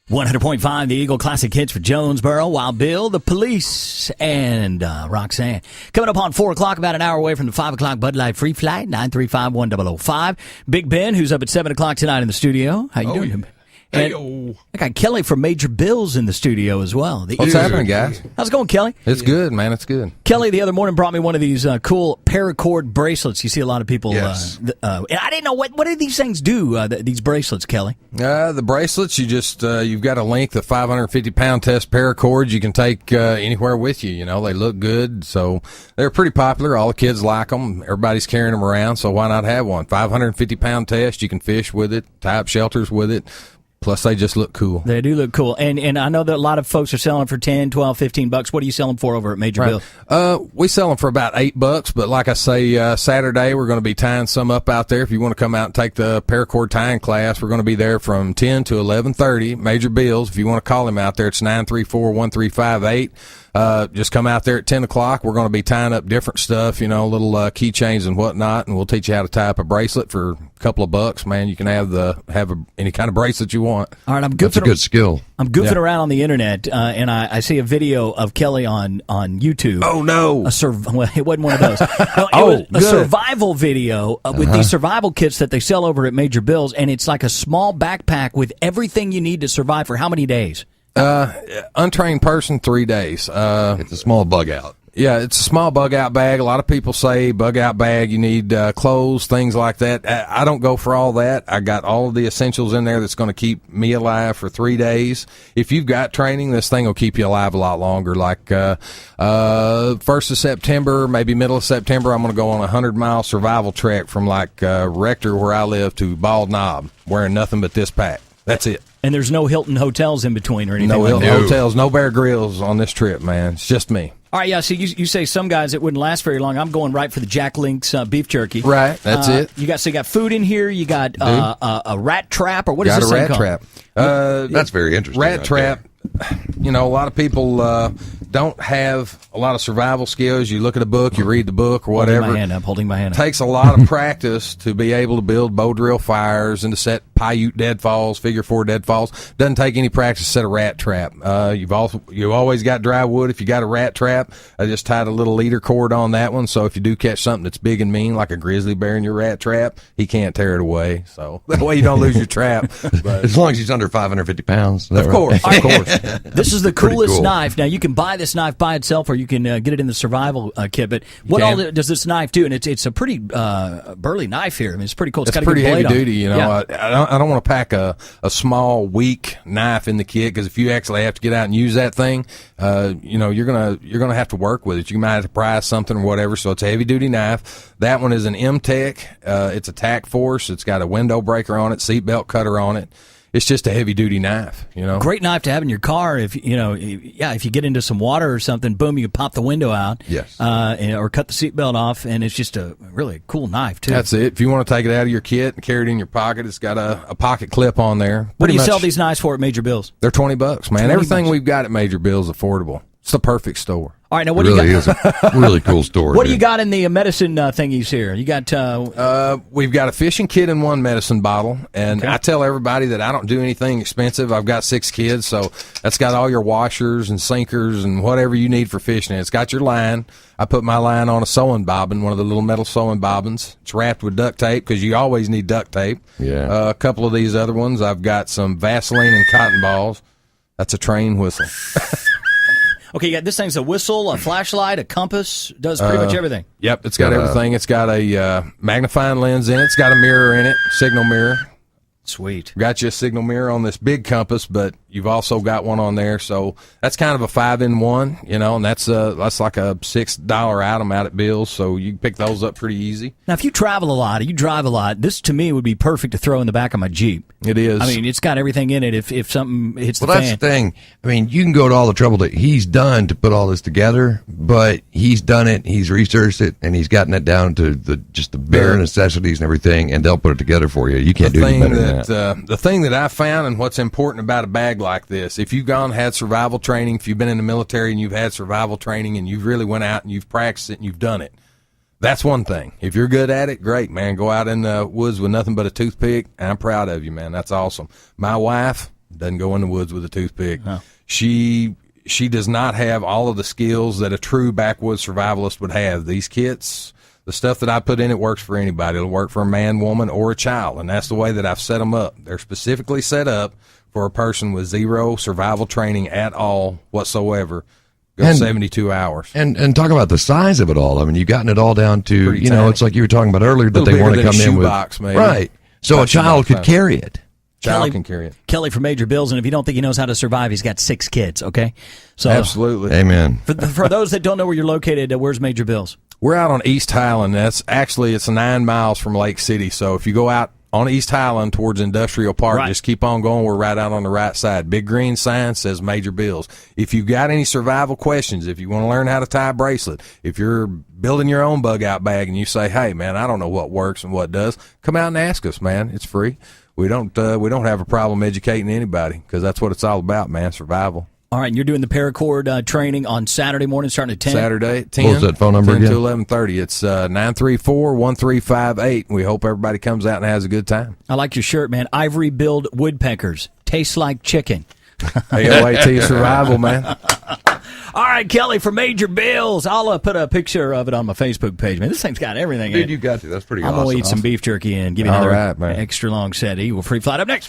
100.5, the Eagle Classic Hits for Jonesboro, Wild Bill, the Police, and Roxanne. Coming up on 4 o'clock, about an hour away from the 5 o'clock Bud Light Free Flight, 935-1005. Big Ben, who's up at 7 o'clock tonight in the studio. How you doing? Yeah. And I got Kelly from Major Bills in the studio as well. What's happening, guys? How's it going, Kelly? It's good, man. It's good. Kelly, the other morning, brought me one of these cool paracord bracelets. You see a lot of people. Yes. And I didn't know what do these things do. These bracelets, Kelly. The bracelets, you just you've got a length of 550-pound test paracords you can take anywhere with you. You know, they look good, so they're pretty popular. All the kids like them. Everybody's carrying them around, so why not have one? 550-pound test. You can fish with it, tie up shelters with it. Plus, they just look cool. They do look cool. And I know that a lot of folks are selling for $10, $12, $15. What do you sell them for over at Major Bill? We sell them for about $8, but like I say, Saturday we're going to be tying some up out there. If you want to come out and take the paracord tying class, we're going to be there from 10 to 11:30. Major Bills. If you want to call him out there, it's 934-1358. Just come out there at 10 o'clock. We're going to be tying up different stuff, you know, little keychains and whatnot, and we'll teach you how to tie up a bracelet for a couple of bucks, man. You can have any kind of bracelet you want. All right, That's a good skill. I'm goofing around on the internet, and I see a video of Kelly on YouTube. Oh, no. Well, it wasn't one of those. No, it was a survival video with these survival kits that they sell over at Major Bills, and it's like a small backpack with everything you need to survive for how many days? Untrained person, 3 days. It's a small bug out. Yeah, it's a small bug out bag. A lot of people say bug out bag, you need clothes, things like that. I don't go for all that. I got all of the essentials in there that's going to keep me alive for 3 days. If you've got training, this thing will keep you alive a lot longer. Like 1st of September, maybe middle of September, I'm going to go on a 100-mile survival trek from like Rector, where I live, to Bald Knob, wearing nothing but this pack. That's it. And there's no Hilton hotels in between or anything no like Hilton that? hotels, no Bear Grylls on this trip, man. It's just me. All right, yeah, so you say some guys it wouldn't last very long. I'm going right for the Jack Link's beef jerky. Right, that's it. You got food in here. You got a rat trap, or what is this thing called? Rat trap. That's very interesting. Rat trap. You know, a lot of people don't have a lot of survival skills. You look at a book, you read the book, or whatever. Holding my hand up. Takes a lot of practice to be able to build bow drill fires and to set Paiute deadfalls, figure 4 deadfalls. Doesn't take any practice to set a rat trap. You've always got dry wood if you got a rat trap. I just tied a little leader cord on that one, so if you do catch something that's big and mean, like a grizzly bear in your rat trap, he can't tear it away. So that way you don't lose your trap. But, as long as he's under 550 pounds. Of course. This is the coolest cool. knife. Now, you can buy this knife by itself, or you can get it in the survival kit. But what all does this knife do? And it's a pretty burly knife here. I mean, it's pretty cool. It's got a pretty good blade heavy duty. You know, Yeah. I don't want to pack a small, weak knife in the kit, because if you actually have to get out and use that thing, you know, you're gonna have to work with it. You might have to pry something or whatever. So it's a heavy duty knife. That one is an M-Tech. It's a tack force. It's got a window breaker on it, seatbelt cutter on it. It's just a heavy duty knife, you know. Great knife to have in your car if if you get into some water or something, boom, you can pop the window out. Yes. Or cut the seatbelt off, and it's just a really cool knife too. That's it. If you want to take it out of your kit and carry it in your pocket, it's got a pocket clip on there. What do you sell these knives for at Major Bills? They're $20, man. Everything we've got at Major Bills is affordable. It's the perfect store. All right, now what It do really you is got? a really cool store. What do you got in the medicine thingies here? You got we've got a fishing kit and 1 medicine bottle, and I tell everybody that I don't do anything expensive. I've got 6 kids, so that's got all your washers and sinkers and whatever you need for fishing. It's got your line. I put my line on a sewing bobbin, one of the little metal sewing bobbins. It's wrapped with duct tape, because you always need duct tape. Yeah. A couple of these other ones, I've got some Vaseline and cotton balls. That's a train whistle. Okay, you got this thing's a whistle, a flashlight, a compass, does pretty much everything. Yep, it's got everything. It's got a magnifying lens in it. It's got a mirror in it, signal mirror. Sweet. Got you a signal mirror on this big compass, but you've also got one on there. So that's kind of a 5-in-1, you know, and that's like a $6 item out at Bill's. So you can pick those up pretty easy. Now, if you travel a lot, or you drive a lot, this to me would be perfect to throw in the back of my Jeep. It is. I mean, it's got everything in it if something hits the Well, fan. that's the thing. I mean, you can go to all the trouble that he's done to put all this together, but he's done it, he's researched it, and he's gotten it down to just the bare necessities and everything, and they'll put it together for you. You can't do anything better than that. The thing that I found, and what's important about a bag like this, if you've had survival training, if you've been in the military and you've had survival training and you've really went out and you've practiced it and you've done it, that's one thing. If you're good at it, great, man. Go out in the woods with nothing but a toothpick, and I'm proud of you, man. That's awesome. My wife Doesn't go in the woods with a toothpick. No. She does not have all of the skills that a true backwoods survivalist would have. These kits, the stuff that I put in it works for anybody. It'll work for a man, woman, or a child, and that's the way that I've set them up. They're specifically set up for a person with zero survival training at all whatsoever. Go 72 hours. And talk about the size of it all. I mean, you've gotten it all down to, Pretty you know, tiny. it's like you were talking about earlier that Little they want to bigger than come a in with. shoebox, maybe. Right. So a About child could shoebox. carry it. Child can carry it. Kelly from Major Bills, and if you don't think he knows how to survive, he's got 6 kids, okay? So Absolutely. Amen. For those that don't know where you're located, where's Major Bills? We're out on East Highland. It's 9 miles from Lake City. So if you go out on East Highland towards Industrial Park, Right. just keep on going. We're right out on the right side. Big green sign says Major Bills. If you've got any survival questions, if you want to learn how to tie a bracelet, if you're building your own bug out bag and you say, hey man, I don't know what works and what does, come out and ask us, man. It's free. We don't have a problem educating anybody because that's what it's all about, man. Survival. All right, and you're doing the paracord training on Saturday morning starting at 10? Saturday at 10. What was that phone number 10 again? to 11:30. It's 934-1358. We hope everybody comes out and has a good time. I like your shirt, man. Ivory Billed Woodpeckers. Tastes like chicken. AOAT survival, man. All right, Kelly from Major Bills. I'll put a picture of it on my Facebook page, man. This thing's got everything in Dude, it. you got to. That's pretty I'm awesome. going to eat some beef jerky and give you All another right, man. extra long set of Eagle Free Flight. Up next.